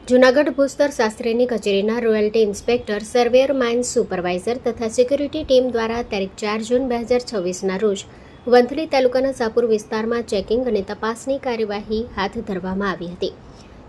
જૂનાગઢ ભૂસ્તર શાસ્ત્રીની કચેરીના royalty inspector, surveyor, mines supervisor તથા security team દ્વારા તારીખ 4 જૂન 2026ના રોજ વંથલી તાલુકાના સાપુર વિસ્તારમાં ચેકિંગ અને તપાસની કાર્યવાહી હાથ ધરવામાં આવી હતી.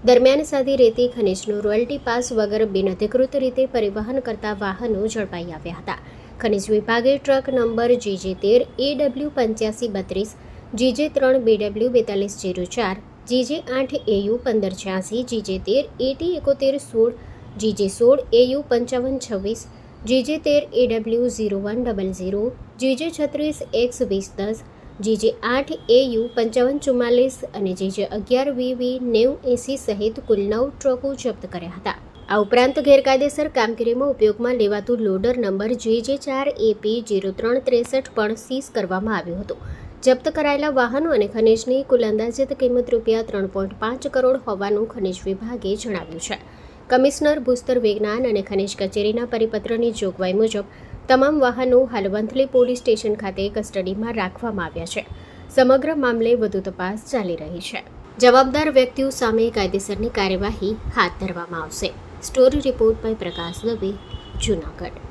દરમિયાન સાદી રેતી ખનીજનો રોયલ્ટી પાસ વગર બિનઅધિકૃત રીતે પરિવહન કરતા વાહનો ઝડપાઈ આવ્યા હતા. ખનીજ વિભાગે truck number GJ13 AW8532, GJ3 BW4204, GJ8 AU 1586, GJ13 AT71 16, GJ16 AU 5526, GJ13 AW0100, GJ36 X2010, GJ8 AU 5544 અને GJ11 VV 9080 સહિત કુલ 9 ટ્રકો જપ્ત કર્યા હતા. આ ઉપરાંત ગેરકાયદેસર કામગીરીમાં ઉપયોગમાં લેવાતું લોડર નંબર JJ4 AP 0363 પણ સીઝ કરવામાં આવ્યું હતું. જપ્ત કરાયેલા વાહનો અને ખનીજની કુલ અંદાજિત કિંમત રૂપિયા 3.5 કરોડ હોવાનું ખનીજ વિભાગે જણાવ્યું છે. કમિશનર ભૂસ્તર વિજ્ઞાન અને ખનીજ કચેરીના પરિપત્રની જોગવાઈ મુજબ તમામ વાહનો હાલ વંથલી પોલીસ સ્ટેશન ખાતે કસ્ટડીમાં રાખવામાં આવ્યા છે. સમગ્ર મામલે વધુ તપાસ ચાલી રહી છે. જવાબદાર વ્યક્તિઓ સામે કાયદેસરની કાર્યવાહી હાથ ધરવામાં આવશે. સ્ટોરી રિપોર્ટ બાય પ્રકાશ દવે, જૂનાગઢ.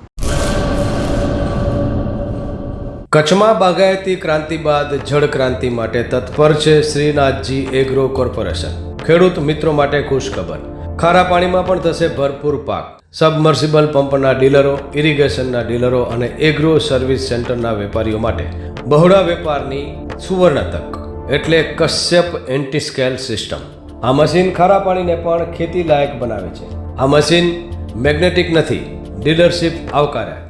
કચ્છમાં બાગાયતી ક્રાંતિ બાદ જળ ક્રાંતિ માટે તત્પર છે શ્રીનાથજી એગ્રો કોર્પોરેશન. ખેડૂત મિત્રો માટે ખુશખબર, ખારા પાણીમાં પણ થશે ભરપૂર પાક. સબમર્સિબલ પંપના ડીલરો, ઇરિગેશનના ડીલરો અને એગ્રો સર્વિસ સેન્ટરના વેપારીઓ માટે બહોળા વેપારની સુવર્ણ તક એટલે કશ્યપ એન્ટીસ્કેલ સિસ્ટમ. આ મશીન ખારા પાણીને પણ ખેતી લાયક બનાવે છે. આ મશીન મેગ્નેટિક નથી, ડીલરશીપ આવકાર્યા.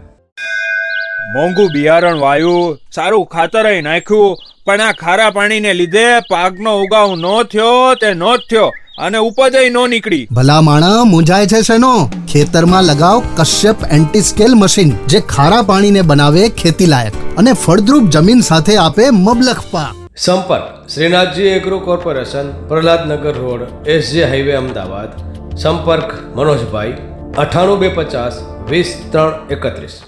મોંઘું બિયારણ વાયું, સારું ખાતરેય નાખ્યું, પણ આ ખારા પાણીને લીધે પાકનો ઉગાવ નો થયો તે નો જ થયો અને ઉપજય નો નીકળી. ભલા માણા મૂંઝાય છે શેનો? ખેતરમાં લગાવ કશ્યપ એન્ટીસ્કેલ મશીન, જે ખારા પાણીને બનાવે ખેતી લાયક અને ફળદ્રુપ જમીન સાથે આપે મબલખ પાક. સંપર્ક Shrinathji agro corporation, Prahlad Nagar road, SJ highway, Ahmedabad. સંપર્ક મનોજભાઈ 98 250 20 331.